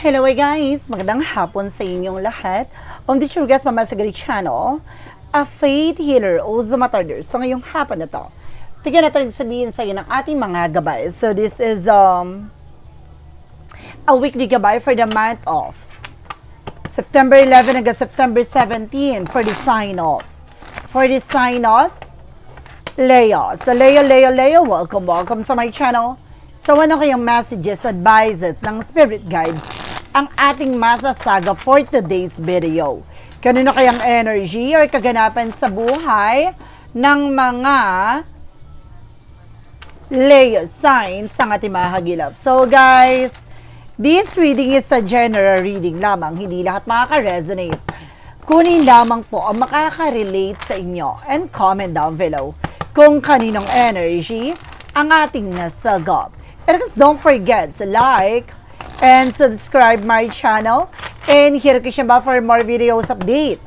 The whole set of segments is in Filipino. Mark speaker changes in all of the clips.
Speaker 1: Hello guys! Magandang hapon sa inyong lahat. This your guest Mama Sagari Channel, a faith healer o Zumatarder. So ngayong hapon na to, tignan natin sabihin sa iyo ng ating mga gabay. So this is a weekly gabay for the month of September 11 hanggang September 17 for the sign of. For the sign of Leo. So Leo, welcome sa my channel. So ano kayang messages, advices ng spirit guides ang ating masasaga for today's video? Kanino kayang energy or kaganapan sa buhay ng mga Leo signs ang ating mahagilap? So guys, this reading is a general reading lamang. Hindi lahat makaka-resonate. Kunin lamang po ang makaka-relate sa inyo and comment down below kung kaninong energy ang ating nasagap. And don't forget to like and subscribe my channel and hit the bell for more videos update.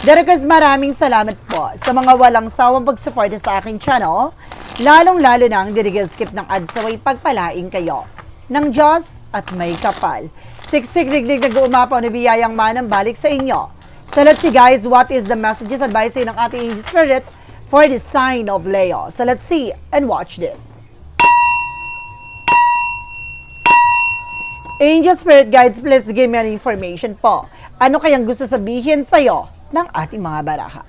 Speaker 1: Darakas maraming salamat po sa mga walang sawang pagsuporta sa aking channel, lalong-lalo na ang skip ng ads sa way pagpalain kayo ng Diyos at may kapal. Siksik liglig nag-uumapaw na biyayang manang balik sa inyo. So let's see guys, what is the messages advice ng ating angel spirit for the sign of Leo? So let's see and watch this. Angel Spirit Guides, please give me an information po. Ano kayang gusto sabihin sa'yo ng ating mga baraha?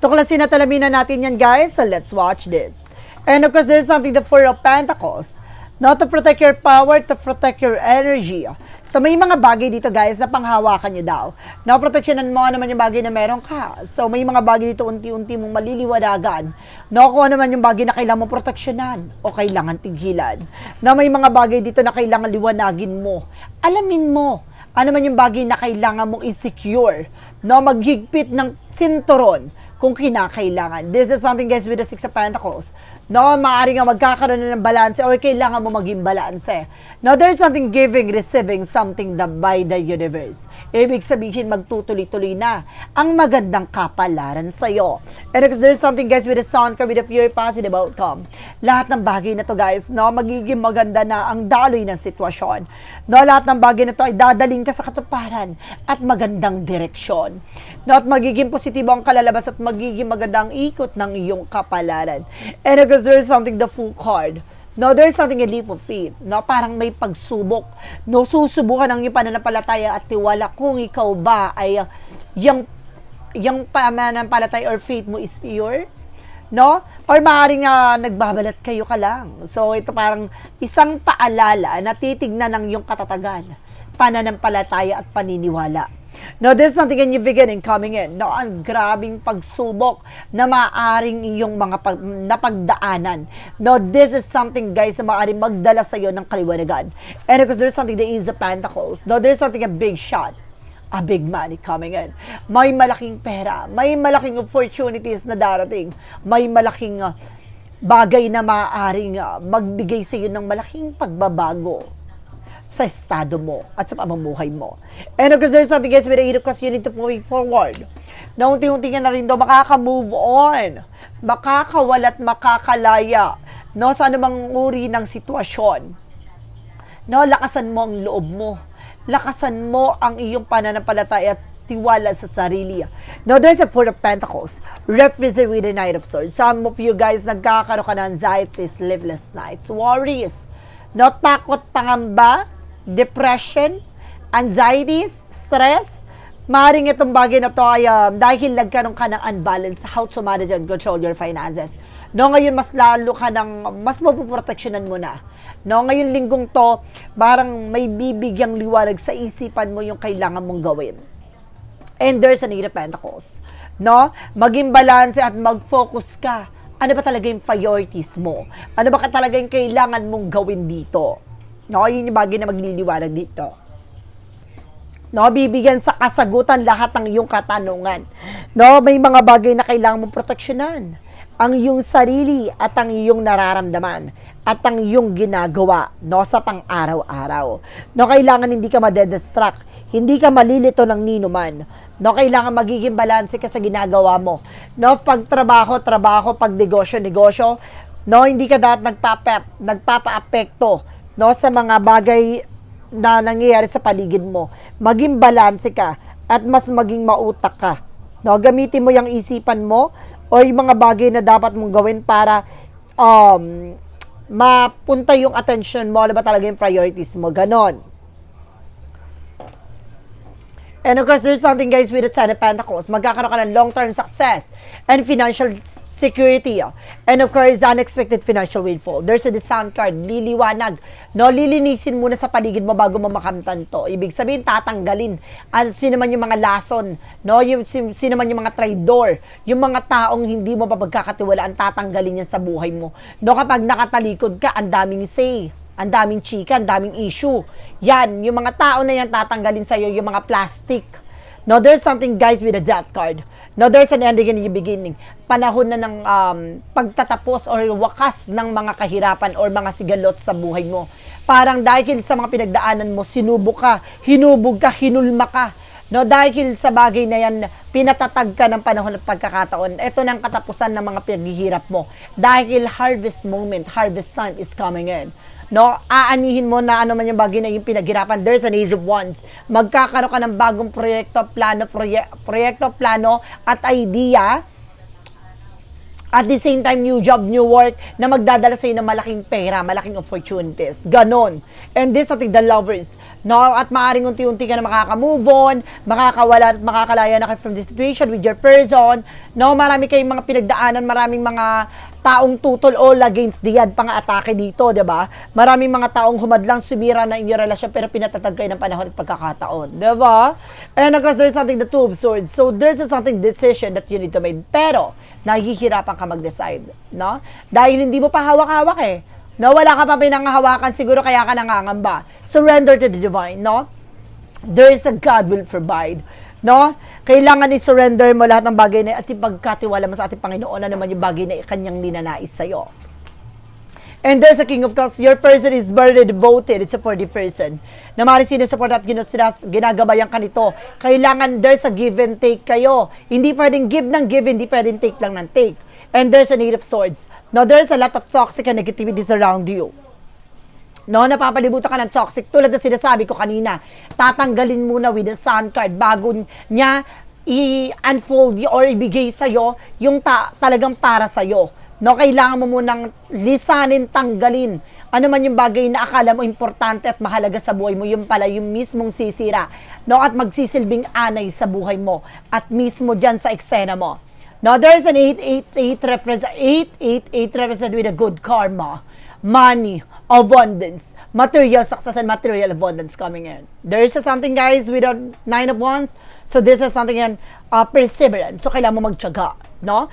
Speaker 1: Tuklasin at alamin na natin yan guys, so let's watch this. And of course, there's something, the Four of Pentacles. Not to protect your power, to protect your energy. So may mga bagay dito guys na panghawakan nyo daw. Na proteksyonan mo naman yung bagay na meron ka. So may mga bagay dito unti-unti mong maliliwanagan. No, kung ano man yung bagay na kailangan mo proteksyonan o kailangan tigilan. Na may mga bagay dito na kailangan liwanagin mo. Alamin mo ano man yung bagay na kailangan mong i-secure. No, maghigpit ng sinturon kung kinakailangan. This is something guys with the Six of Pentacles. No, maaari nga magkakaroon na ng balance or kailangan mo maging balance. No, there's something giving, receiving something by the universe. Ibig sabihin, magtutuloy-tuloy na ang magandang kapalaran sa'yo. And because there's something guys with the Sun card, with a very positive outcome. Lahat ng bagay na to guys, no, magiging maganda na ang daloy ng sitwasyon. No, lahat ng bagay na to ay dadaling ka sa katuparan at magandang direksyon. No, at magiging positibo ang kalalabas at magiging magandang ikot ng iyong kapalaran. And because there's something, the Fool card. No, there's something, a leap of faith. No, parang may pagsubok. No, susubukan ang iyong pananampalataya at tiwala kung ikaw ba ay yung pananampalataya or faith mo is pure. No? Or maaaring nagbabalat kayo ka lang. So, ito parang isang paalala na titignan ng iyong katatagan, pananampalataya at paniniwala. No, there's something in your beginning coming in. No, ang grabing pagsubok na maaaring iyong mga napagdaanan. No, this is something guys na maaaring magdala sa iyo ng kaliwanagan. And because there's something, the Ace of Pentacles. No, there's something, a big shot. A big money coming in. May malaking pera. May malaking opportunities na darating. May malaking bagay na maaaring magbigay sa iyo ng malaking pagbabago sa estado mo at sa pamumuhay mo. And of course, there's something guys with the Eight of Cups, you need to moving forward. Na unti-unti ka na rin daw makaka-move on, makakawalat, makakalaya, no, sa anumang uri ng sitwasyon. No, lakasan mo ang loob mo. Lakasan mo ang iyong pananampalataya at tiwala sa sarili. No, there's a Four of Pentacles, represent with the Knight of Swords. Some of you guys nagkakaroon ka ng anxiety, sleepless nights, worries, no, takot, pangamba, depression, anxieties, stress. Maaaring itong bagay na to ay dahil nagkaroon ka ng unbalance, how to manage and control your finances. No, ngayon mas lalo ka ng, mas mapuproteksyonan mo na. No, ngayon linggong to, parang may bibigyang liwanag sa isipan mo yung kailangan mong gawin. And there's an Eight of Pentacles. No, maging balance at mag-focus ka. Ano ba talaga yung priorities mo? Ano ba talaga yung kailangan mong gawin dito? No, yun yung bagay na magliliwanag dito. No, bibigyan sa kasagutan lahat ng iyong katanungan. No, may mga bagay na kailangan mong proteksyonan. Ang iyong sarili at ang iyong nararamdaman at ang iyong ginagawa, no, sa pang-araw-araw. No, kailangan hindi ka ma-distract, hindi ka malilito ng ninuman. No, kailangan magiging balanse ka sa ginagawa mo. No, pag trabaho, pag negosyo, no, hindi ka dapat nagpapa-apekto, no, sa mga bagay na nangyayari sa paligid mo. Maging balanse ka at mas maging mautak ka. No, gamitin mo yung isipan mo o yung mga bagay na dapat mong gawin para mapunta yung attention mo, ano ba talaga yung priorities mo, ganon. And of course, there's something guys with the Ten of Pentacles. Magkakaroon ka ng long-term success and financial security. And of course, unexpected financial windfall. There's a discount card, liliwanag. No, lilinisin muna sa paligid mo bago mo makamtan to. Ibig sabihin, tatanggalin. At sino man yung mga lason, no, yung, sino man yung mga traidor, yung mga taong hindi mo mapagkakatiwalaan, tatanggalin yan sa buhay mo. No, kapag nakatalikod ka, ang daming say. Ang daming chika, ang daming issue. Yan, yung mga tao na yan tatanggalin sa'yo, yung mga plastic. No, there's something guys with a death card. No, there's an ending and a beginning. Panahon na ng pagtatapos or wakas ng mga kahirapan or mga sigalot sa buhay mo. Parang dahil sa mga pinagdaanan mo, sinubok ka, hinubog ka, hinulma ka. No, dahil sa bagay na yan, pinatatag ka ng panahon at pagkakataon. Ito ng katapusan ng mga pinaghihirap mo. Dahil harvest moment, harvest time is coming in. No, aanihin mo na ano man yung bagay na yung pinaghirapan. There's an Age of Wands. Magkakaroon ka ng bagong proyekto, plano at idea. At the same time, new job, new work na magdadala sa'yo ng malaking pera, malaking opportunities. Ganon. And this, I think, the lovers. No, at maaaring unti-unti ka na makaka-move on, makakawala at makakalaya na kayo from the situation with your person. No, marami kayong mga pinagdaanan, maraming mga taong tutol all against the ad, pang-atake dito, di ba? Maraming mga taong humadlang sumira na inyong relasyon pero pinatatag kayo ng panahon at pagkakataon, di ba? And of course, there's something, the Two of Swords. So, there's something decision that you need to make. Pero, nahihirapan ka mag-decide, no? Dahil hindi mo pa hawak-hawak eh. No, wala ka pa pinanghahawakan, siguro kaya ka nangangamba. Surrender to the divine, no? There is a God will provide, no? Kailangan i-surrender mo lahat ng bagay na at ipagkatiwala mo sa ating Panginoon na naman yung bagay na kanyang ninanais sa'yo. And there's a King of Cups. Your person is very devoted. It's a for the person. Na maaaring sinusupport at ginagabayan ka nito. Kailangan there's a give and take kayo. Hindi pwedeng give ng give, hindi pwedeng take lang ng take. And there's a Eight of Swords. Now, there's a lot of toxic and negativities around you. No, napapalibutan ka ng toxic. Tulad na sinasabi ko kanina, tatanggalin muna with the Sun card bago niya i-unfold or ibigay sa'yo yung talagang para sa'yo. No, kailangan mo munang lisanin, tanggalin. Ano man yung bagay na akala mo importante at mahalaga sa buhay mo, yung pala yung mismong sisira. No, at magsisilbing anay sa buhay mo at mismo dyan sa eksena mo. Now, there's an 888 reference, 888 represent with a good karma, money, abundance, material success, and material abundance coming in. There is something, guys, with a 9 of Wands. So, this is something yan, perseverance. So, kailangan mo magtiyaga, no?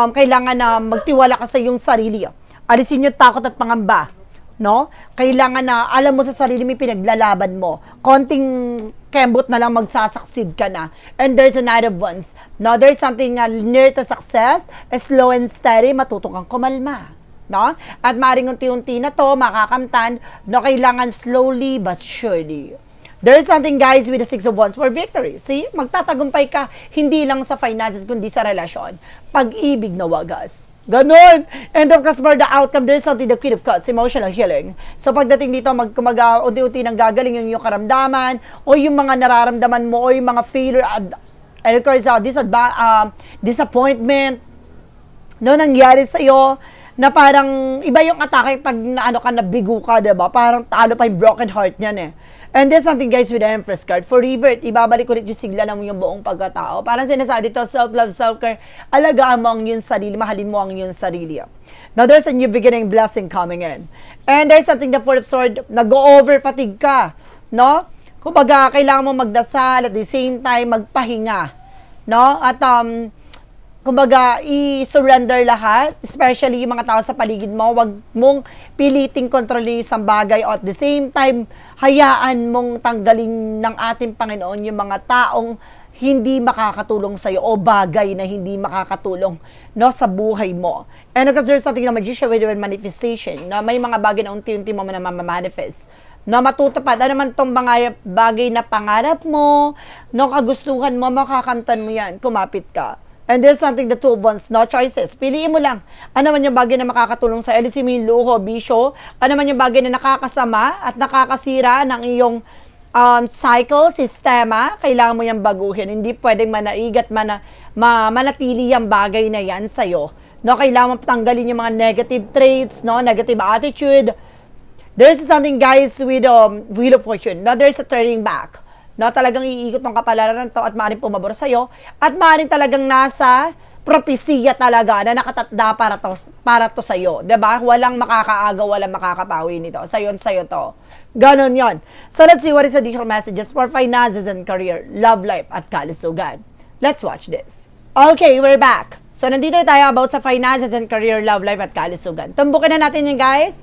Speaker 1: Kailangan na magtiwala ka sa iyong sarili. Alisin yung takot at pangamba, no? Kailangan na alam mo sa sarili mo pinaglalaban mo. Konting kembot na lang magsasucceed ka na. And there's a Knight of Wands. Now, there's something near to success, slow and steady, matuto kang kumalma. No? At maring unti-unti na to, makakamtan, no, kailangan slowly but surely. There's something, guys, with the Six of Wands for victory. See? Magtatagumpay ka, hindi lang sa finances, kundi sa relasyon. Pag-ibig na wagas. Ganon. And of course, for the outcome, there's something, the Queen of Cups, emotional healing. So, pagdating dito, unti-unti nang gagaling yung karamdaman, o yung mga nararamdaman mo, o yung mga failure, and of course, disappointment, no, nangyari sa'yo, na parang, iba yung atake pag nabigo ka, diba? Parang talo pa yung broken heart niyan eh. And there's something, guys, with the Empress card. For revert, ibabalik ulit yung sigla ng yung buong pagkatao. Parang sinasabi dito, self-love, self-care, alagaan mo ang iyong sarili, mahalin mo ang iyong sarili. Now, there's a new beginning blessing coming in. And there's something, the Four of Swords, nag-over fatigue ka, no? Kumbaga, kailangan mo magdasal, at the same time, magpahinga, no? At, kumbaga, i-surrender lahat, especially yung mga tao sa paligid mo, wag mong piliting kontrolin isang bagay, at the same time, hayaan mong tanggalin ng ating Panginoon yung mga taong hindi makakatulong sa'yo o bagay na hindi makakatulong, no, sa buhay mo. And because there's something na magician with manifestation, na may mga bagay na unti-unti mo na manifest, na matutupad. Ano man tong mga bagay na pangarap mo, no, kagustuhan mo, makakamtan mo yan, kumapit ka. And there's something the two of wands, no choices. Piliin mo lang. Ano man yung bagay na makakatulong sa alisin mo yung luho, bisyo. Ano man yung bagay na nakakasama at nakakasira ng iyong cycle, sistema. Kailangan mo yung baguhin. Hindi pwedeng manaigat, manatili yung bagay na yan sa'yo. No, kailangan mo tanggalin yung mga negative traits, no, negative attitude. There's something, guys, with Wheel of Fortune. No, there's a turning back. No, talagang iikot ng kapalaran to at maaaring pumabor sa'yo at maaaring talagang nasa propesiya talaga na nakatatda para to sa'yo. Diba? Walang makakaagaw, walang makakapawi nito. Sa'yo to. Ganon yon. So let's see what is additional messages for finances and career, love life at kalusugan. Let's watch this. Okay, we're back. So nandito tayo about sa finances and career, love life at kalusugan. Tumbukin na natin yun, guys.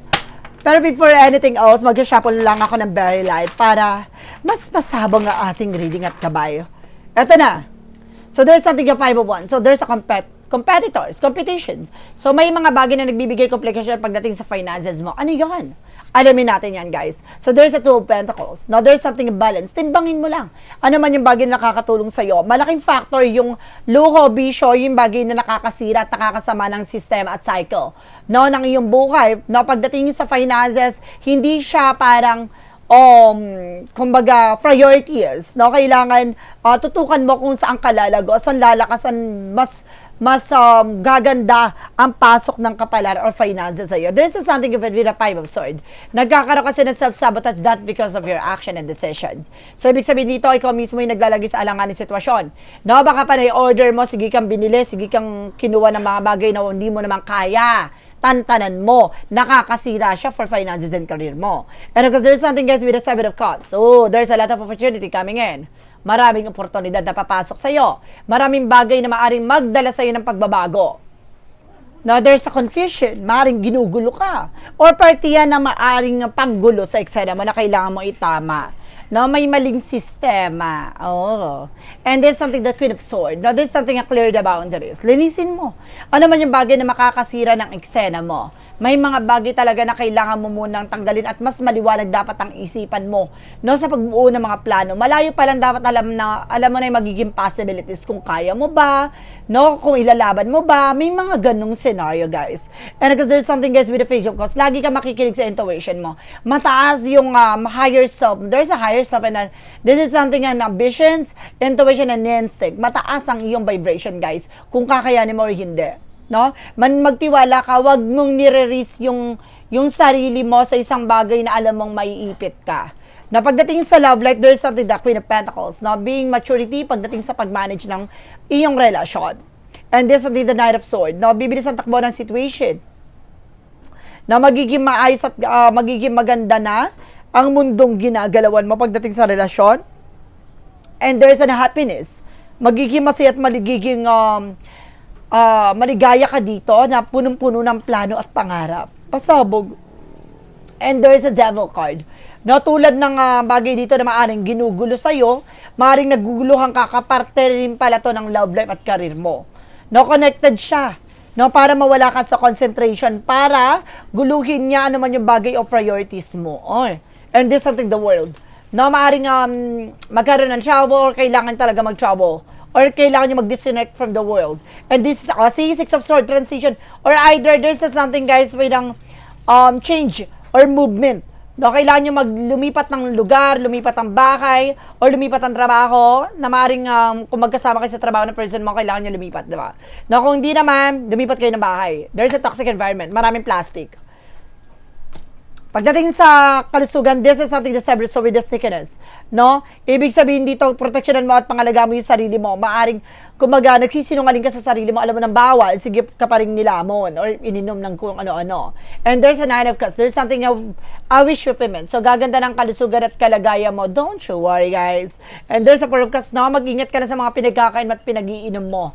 Speaker 1: Pero before anything else, mag-shuffle lang ako ng very light para mas pasabong ang ating reading at kabayo. Eto na. So there's something of 5 of Wands. So there's a competitors, competitions. So may mga bagay na nagbibigay komplikasyon pagdating sa finances mo. Ano yun? Alamin natin yan, guys. So there's a 2 of Pentacles. Now there's something balance. Timbangin mo lang. Ano man yung bagay na nakakatulong sa'yo. Malaking factor yung luho, bisyo, yung bagay na nakakasira at nakakasama ng sistema at cycle. No, ng iyong buhay. No, pagdating sa finances, hindi siya parang kumbaga, priorities, no? Kailangan tutukan mo kung saan ka lalago, saan lalakasan, mas gaganda ang pasok ng kapalaran or finances sa'yo. This is something of it with a 5 of Swords. Nagkakaroon kasi ng self-sabotage, that because of your action and decisions. So, ibig sabihin dito, ikaw mismo yung naglalagay sa alanganin sitwasyon. No, baka pa na-order mo, sige kang binili, sige kang kinuha ng mga bagay na hindi mo naman kaya. Tantanan mo, nakakasira siya for finances and career mo. And because there's something, guys, with the 7 of Cups. So, there's a lot of opportunity coming in. Maraming oportunidad na papasok sa'yo. Maraming bagay na maaring magdala sa'yo ng pagbabago. Now, there's a confusion. Maaring ginugulo ka. Or party yan na maaring paggulo sa eksena mo na kailangan mo itama. No, may maling sistema. Oh. And there's something, the Queen of Swords. Now, there's something na clear the boundaries. Linisin mo. Ano man yung bagay na makakasira ng eksena mo. May mga bagay talaga na kailangan mo munang tanggalin at mas maliwanag dapat ang isipan mo. No, sa pagbuo ng mga plano. Malayo pa lang dapat alam mo na yung magiging possibilities kung kaya mo ba, no, kung ilalaban mo ba. May mga ganung scenario, guys. And because there's something, guys, with the Page of Cups, lagi ka makikinig sa intuition mo. Mataas yung higher self. There's a higher self and this is something an ambitions, intuition, and instinct. Mataas ang iyong vibration, guys, kung kakayanin mo o hindi. No? Magtiwala ka, wag mong nire-risk yung sarili mo sa isang bagay na alam mong maiipit ka. Na pagdating sa love life, there's something, the Queen of Pentacles, no? Being maturity pagdating sa pag-manage ng iyong relasyon. And this is the Knight of Swords, no? Bibilis ang takbo ng situation. Na magiging maayos at magiging maganda na ang mundong ginagalawan mo pagdating sa relasyon. And there's a happiness. Magiging masaya at magiging maligaya ka dito na punong-puno ng plano at pangarap. Pasabog. And there's a Devil card. No, tulad ng bagay dito na maaaring ginugulo sa'yo, maaaring naguguluhan ka, kaparte rin pala to ng love life at career mo. No, connected siya. No, para mawala ka sa concentration, para guluhin niya ano man yung bagay o priorities mo. Oh. And this something the world. No, maaaring magkaroon ng trouble or kailangan talaga mag-trouble. Or kailangan nyo mag-disconnect from the world. And this is Six of Swords, transition. Or either there's something, guys, with change or movement. No, kailangan nyo lumipat ng lugar, lumipat ng bahay, or lumipat ng trabaho, na maaaring kung magkasama kayo sa trabaho ng person mo, kailangan nyo lumipat, diba? No, kung hindi naman, lumipat kayo ng bahay. There's a toxic environment, maraming plastic. Pagdating sa kalusugan, this is something the Seven of Swords with the sneakiness. No? Ibig sabihin dito, proteksyonan mo at pangalagaan mo yung sarili mo. Maaring, kumaga, nagsisinungaling ka sa sarili mo, alam mo ng bawal, sige ka pa rin nilamon, or ininom ng kung ano-ano. And there's a Nine of Cups. There's something I wish fulfillment. So, gaganda ng kalusugan at kalagayan mo. Don't you worry, guys. And there's a Four of Cups. No? Mag-ingat ka na sa mga pinagkakain at pinag-iinom mo.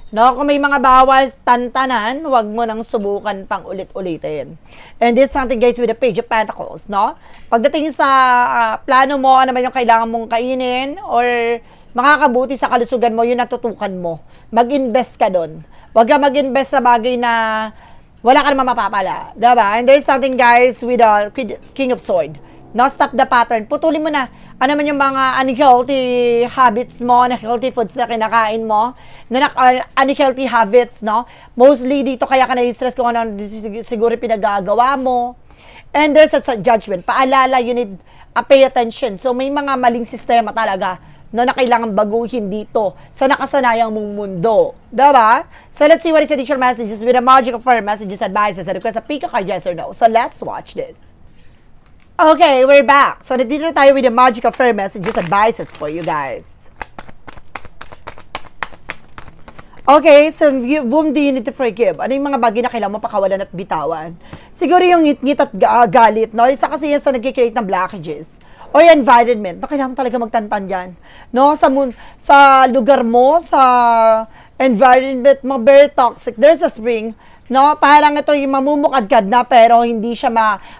Speaker 1: No, kung may mga bawal, tantanan, wag mo nang subukan pang ulit-ulitin. And this is something, guys, with the Page of Pentacles, no? Pagdating sa plano mo, ano man yung kailangan mong kainin or makakabuti sa kalusugan mo, yun natutukan mo. Mag-invest ka doon. Wag ka mag-invest sa bagay na wala ka naman mapapala. Diba? And there's something, guys, with the King of Swords. No, stop the pattern. Putulin mo na. Ano man yung mga unhealthy habits mo, unhealthy foods na kinakain mo, na unhealthy habits, no? Mostly dito kaya ka na-stress kung ano siguro pinagagawa mo. And there's a judgment. Paalala, you need pay attention. So, may mga maling sistema talaga na kailangan baguhin dito sa nakasanayang mong mundo. Diba? So, let's see what is the additional messages with the magic of fire messages, advices, and request a pick a card, yes or no. So, let's watch this. Okay, we're back. So, nandito na tayo with the magic of fire messages, advices for you guys. Okay, so whom do you need to forgive? Ano yung mga bagay na kailangan mo pakawalan at bitawan? Siguro yung ngit-ngit at galit, no? Isa kasi yan sa nag-create ng blockages. Or yung environment, na kailangan talaga magtantan dyan. No? Sa lugar mo, sa environment mo, very toxic. There's a spring, no? Parang ito yung mamumukadkad na pero hindi siya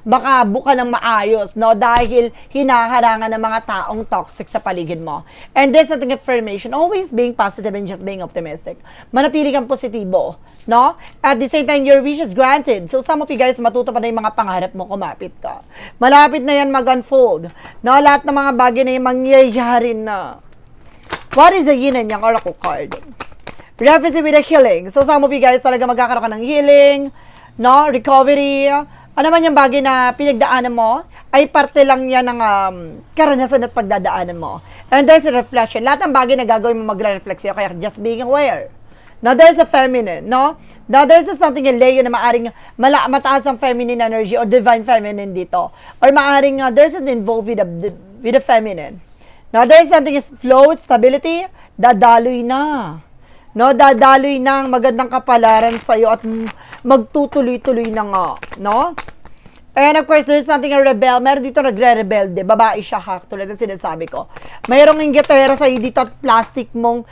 Speaker 1: makabuka ng maayos, no? Dahil hinaharangan ng mga taong toxic sa paligid mo. And there's something affirmation, always being positive and just being optimistic. Manatili kang positibo, no? At the same time, your wish is granted. So some of you guys, matutupad na yung mga pangarap mo, kumapit ka. Malapit na yan mag-unfold. No? Lahat ng mga bagay na yung mangyayari na. What is the yin and yang oracle card? Reference with a healing. So, some of you guys talaga magkakaroon ka ng healing, no? Recovery. Ano man yung bagay na pinagdaanan mo, ay parte lang yan ng karanasan at pagdadaanan mo. And there's a reflection. Lahat ng bagay na gagawin mo magre-reflect sa'yo, kaya just being aware. Now, there's a feminine, no? Now, there's something in Leo na maaring mataas ang feminine energy or divine feminine dito. Or maaring there's an involved with the feminine. Now, there's something is flow, stability, dadaloy na. No, dadaloy ng magandang kapalaran sa iyo at magtutuloy-tuloy na nga, no? And of course, there's something a rebel. Meron dito nagre-rebelde. Babae siya, ha? Tulad ng sinasabi ko. Mayroong inggitera sa iyo dito at plastic mong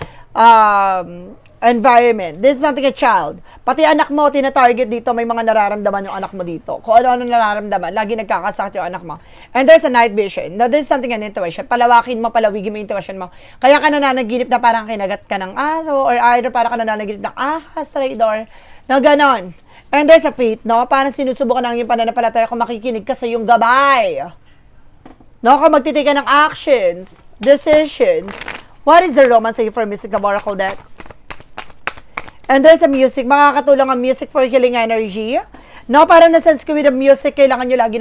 Speaker 1: environment. This is something a child. Pati anak mo, tina-target dito, may mga nararamdaman yung anak mo dito. Kung ano-ano nararamdaman, lagi nagkakasakit yung anak mo. And there's a night vision. Now, there's something an intuition. Palawakin mo, palawigin mo yung intuition mo. Kaya ka nananaginip na parang kinagat ka ng aso, or either parang ka nananaginip ng stray door, na ganon. And there's a faith, no? Parang sinusubukan ng iyong pananampalataya kung makikinig ka sa iyong gabay. No? Kung magtitake ka ng actions, decisions. What is the romance sa you for Mystic the Oracle deck? And there's a music. Makakatulong ang music for healing energy. No, parang na-sense ko with the music, kailangan nyo lagi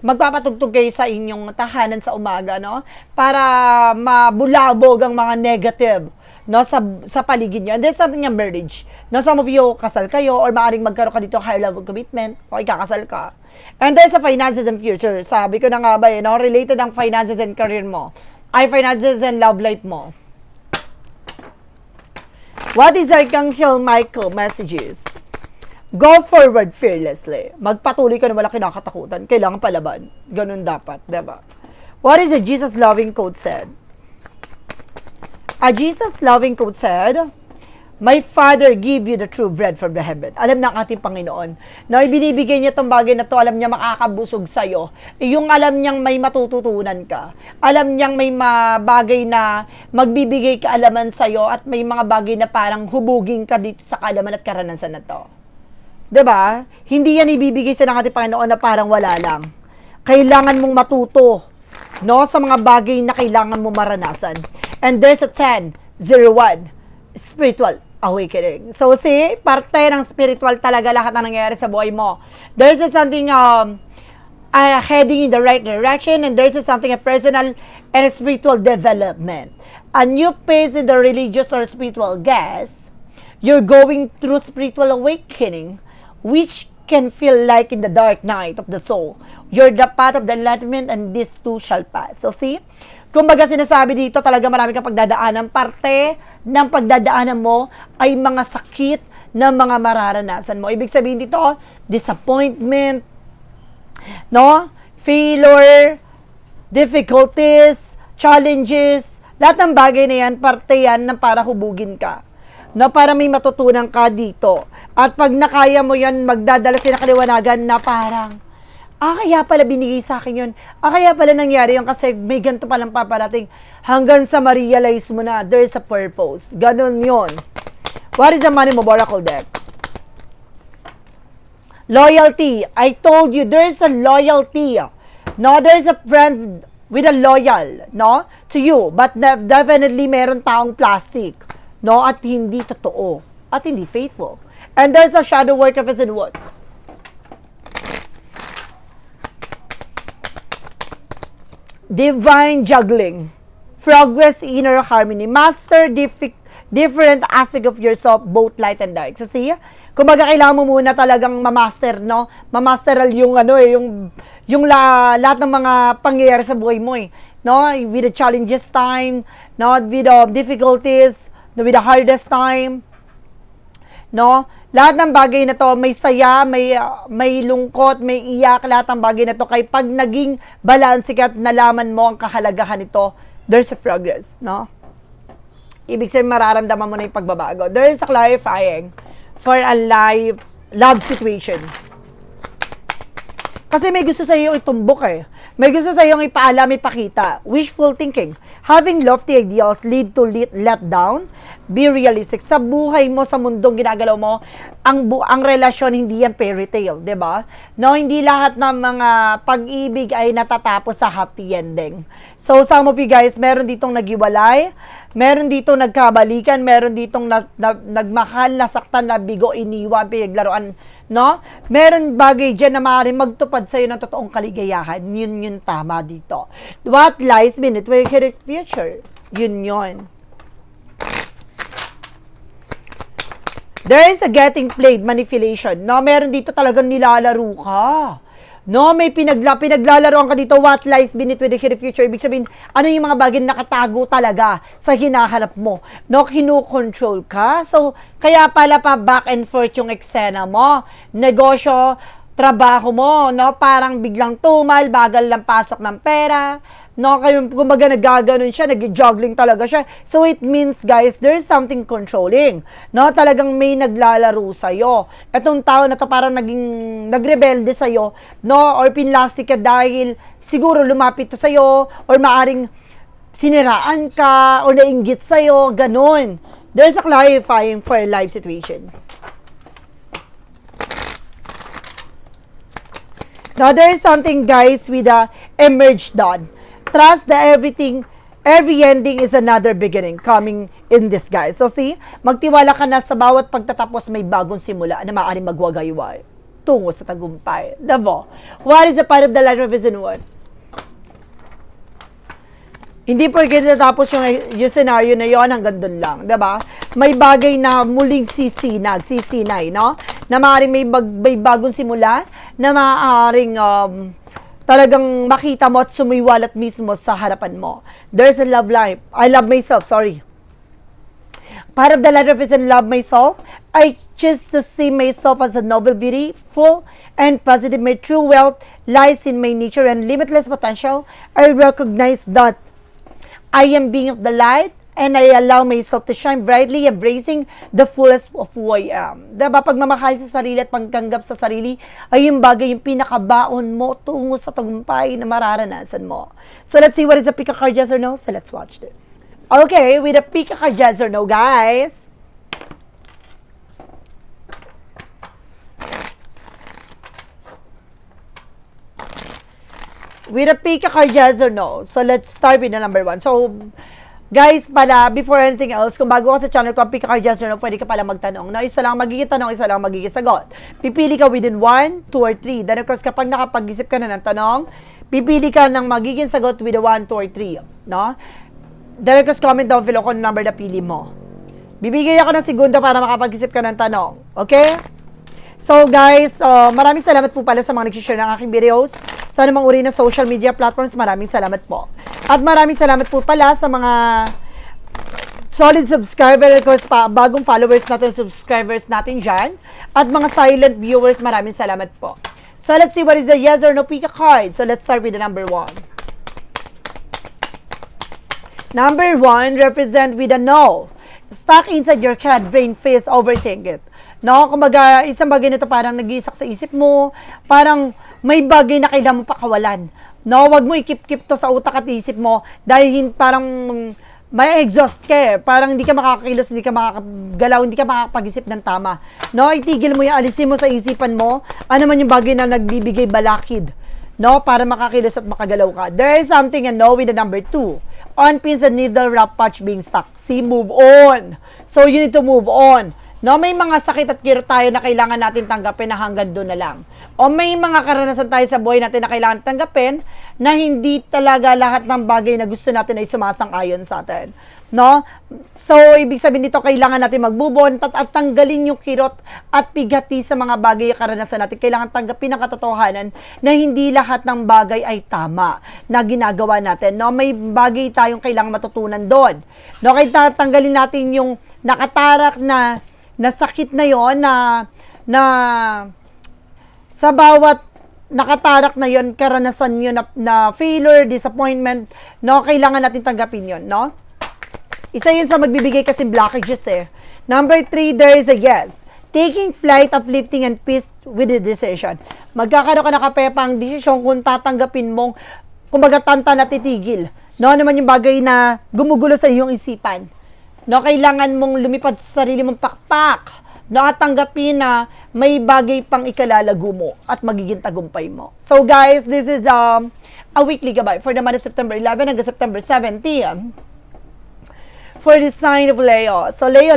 Speaker 1: magpapatugtog kayo sa inyong tahanan sa umaga, no? Para mabulabog ang mga negative, no, sa paligid nyo. And there's something yung marriage. No, some of you, kasal kayo, or maaaring magkaroon ka dito higher level commitment, o ikakasal ka. And there's a finances and future. Sabi ko na nga ba, no? Related ang finances and career mo. Ay, finances and love life mo. What is Archangel Michael messages? Go forward fearlessly. Magpatuloy ka na wala kinakatakutan. Kailangan palaban. Ganun dapat, diba? What is a Jesus loving quote said? A Jesus loving quote said, My Father give you the true bread from the heaven. Alam ng ating Panginoon na ibinibigay niya itong bagay na to, alam niya makakabusog sa'yo. Yung alam niyang may matututunan ka. Alam niyang may bagay na magbibigay kaalaman sa'yo at may mga bagay na parang hubugin ka dito sa kaalaman at karanasan na to. Diba? Hindi yan ibibigay sa ng ating Panginoon na parang wala lang. Kailangan mong matuto, no, sa mga bagay na kailangan mo maranasan. And there's a 10:01 spiritual awakening. So, see, parte ng spiritual talaga lahat na nangyayari sa buhay mo. There's something heading in the right direction, and there's something a personal and spiritual development. A new phase in the religious or spiritual gas. You're going through spiritual awakening, which can feel like in the dark night of the soul. You're the path of the enlightenment, and this too shall pass. So, see, kumbaga sinasabi dito talaga marami kang pagdadaanan. Parte ng pagdadaanan mo ay mga sakit na mga mararanasan mo. Ibig sabihin dito, disappointment, no? Failure, difficulties, challenges, lahat ng bagay na yan, parte yan na para hubugin ka. Na para may matutunan ka dito. At pag nakaya mo yan, magdadala sila kaliwanagan na parang, kaya pala binigay sa akin yun. Kaya pala nangyari yun kasi may ganito palang paparating. Hanggang sa ma-realize mo na there's a purpose. Ganon yun. What is the money mo, Oracle deck? Loyalty. I told you, there's a loyalty No, there is a friend with a loyal, no, to you, but definitely meron taong plastic, no, at hindi totoo, at hindi faithful. And there's a shadow work represent what? Divine juggling, progress, inner harmony, master different aspect of yourself, both light and dark. So see, kumbaga kailangan mo muna talagang mamaster, no? Mamasteral yung lahat ng mga pangyayari sa buhay mo, eh. No? With the challenges time, no? With the difficulties, no? With the hardest time, no? Lahat ng bagay na to, may saya, may lungkot, may iyak, lahat ng bagay na to, kay pag naging balanse ka at nalaman mo ang kahalagahan nito, there's a progress, no? Ibig sabihin, mararamdaman mo na yung pagbabago. There is a clarifying for a love situation. Kasi may gusto sa iyo itumbok, eh. May gusto sa iyo ipaalam, ipakita. Wishful thinking. Having lofty ideals lead to let down. Be realistic. Sa buhay mo, sa mundong ginagalaw mo, ang relasyon, hindi yan fairy tale, 'di ba? No, hindi lahat ng mga pag-ibig ay natatapos sa happy ending. So, some of you guys, meron ditong naghiwalay, meron ditong nagkabalikan, meron ditong nagmahal, nasaktan, nabigo, iniwan, pinaglaruan, no? Meron bagay dyan na maaaring magtupad sa'yo ng totoong kaligayahan. Yun yung tama dito. What lies beneath your future? Yun. There is a getting played manipulation. No, meron dito talagang nilalaro ka. No, may pinaglalaroan ka dito, what lies beneath with the future. Ibig sabihin, ano yung mga bagay na nakatago talaga sa hinahanap mo. No, kinu-control ka. So, kaya pala pa back and forth yung eksena mo. Negosyo, trabaho mo, no, parang biglang tumal, bagal lang pasok ng pera. No, kayo, kumbaga nagaganon siya, nag-juggling talaga siya. So, it means, guys, there's something controlling. No, talagang may naglalaro sa'yo. Itong tao na to parang nagrebelde sa'yo, no, or pinlastik ka dahil siguro lumapit to sa'yo, or maaring siniraan ka, or nainggit sa'yo, ganon. There's a clarifying for a life situation. Now, there is something, guys, with the emerged dawn. Trust that every ending is another beginning coming in this, guys. So, see, magtiwala ka na sa bawat pagtatapos may bagong simula na maaaring magwagayway tungo sa tagumpay. Diba? What is the part of the life represent what? Hindi porket natapos yung scenario na yon hanggang doon lang. Diba? May bagay na muling sisinay, no? Na maaaring may bagong simula, na maaaring talagang makita mo at sumiwalat mismo sa harapan mo. There's a love life. I love myself, sorry. Part of the life represent love myself. I choose to see myself as a noble, beautiful, and positive. My true wealth lies in my nature and limitless potential. I recognize that I am being of the light, and I allow myself to shine brightly, embracing the fullest of who I am. Diba? Pagmamahal sa sarili at pagtanggap sa sarili ay yung bagay, yung pinakabaon mo tungo sa tagumpay na mararanasan mo. So, let's see what is the pick a card, yes or no? So, let's watch this. Okay, with the pick a card, yes or no, guys. With a pick a card, yes or no. So, let's start with the number 1. So, guys, pala, before anything else, kung bago ka sa channel ko, pick a card, yes or no, pwede ka pala magtanong. No, isa lang magiging tanong, isa lang magiging sagot. Pipili ka within 1, 2, or 3. Then, of course, kapag nakapag-isip ka na ng tanong, pipili ka ng magiging sagot with 1, 2, or 3. No? Then, of course, comment down below kung number na pili mo. Bibigay ako ng segundo para makapag-isip ka ng tanong. Okay? So, guys, maraming salamat po pala sa mga nag-share ng aking videos. Sa anumang uri na social media platforms, maraming salamat po. At maraming salamat po pala sa mga solid subscriber, of course, bagong followers natin, subscribers natin dyan. At mga silent viewers, maraming salamat po. So, let's see what is the yes or no pick a card. So, let's start with the number 1. Number 1, represent with a no. Stuck inside your head, brain, face, overthink it. No, kumbaga, isang bagay nito parang nag-iisak sa isip mo, parang may bagay na kailangan mo pakawalan. No, wag mo ikip-kip to sa utak at isip mo dahil parang may exhaust ka eh. Parang hindi ka makakakilos, hindi ka makakagalaw, hindi ka makakapag-isip ng tama. No, itigil mo yan, alisin mo sa isipan mo, ano man yung bagay na nagbibigay balakid. no, para makakilos at makagalaw ka. There is something with the number 2. On pins and needle wrap patch being stuck. See, move on. So, you need to move on. No, may mga sakit at kirot tayo na kailangan natin tanggapin na hanggang doon na lang. O may mga karanasan tayo sa buhay natin na kailangan tanggapin na hindi talaga lahat ng bagay na gusto natin ay sumasang-ayon sa atin. No? So, ibig sabihin dito, kailangan natin magbubon at tanggalin yung kirot at pigati sa mga bagay na karanasan natin. Kailangan tanggapin ang katotohanan na hindi lahat ng bagay ay tama na ginagawa natin. No? May bagay tayong kailangan matutunan doon. No? Kaya tanggalin natin yung nakatarak na sakit na yon na sa bawat nakatarak na yon, karanasan yun na failure, disappointment, no? Kailangan natin tanggapin yon, no? Isa yun sa magbibigay kasi blockages eh. Number 3, there is a yes. Taking flight, uplifting, and peace with the decision. Magkakaroon ka na kapepang desisyon kung tatanggapin mong, kumbaga tanta na titigil. No, naman yung bagay na gumugulo sa iyong isipan. No, kailangan mong lumipad sa sarili mong pakpak. No, at tanggapin na may bagay pang ikalalago mo at magiging tagumpay mo. So guys, this is a weekly gabay for the month of September 11 hanggang September 17. For the sign of Leo. So, Leo,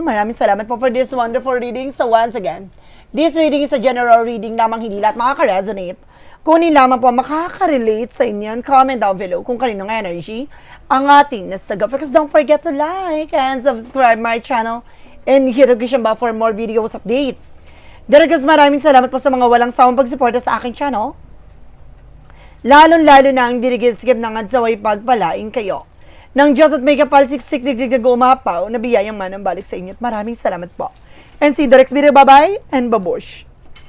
Speaker 1: maraming salamat po for this wonderful reading. So, once again, this reading is a general reading lamang, hindi lahat makaka-resonate. Kunin lamang po makaka-relate sa inyo. Comment down below kung kaninong energy ang ating nasagot. Because don't forget to like and subscribe my channel and hit the notification bell for more videos update. Daragas, maraming salamat po sa mga walang sawang pagsuporta sa aking channel. Lalo na ang dirigil-skip ng adsaway pagpalain kayo. Nang Diyos at may kapalsiksik digdig umapaw na biyayang manang balik sa inyo. At maraming salamat po. And see you the next video. Bye-bye and babush.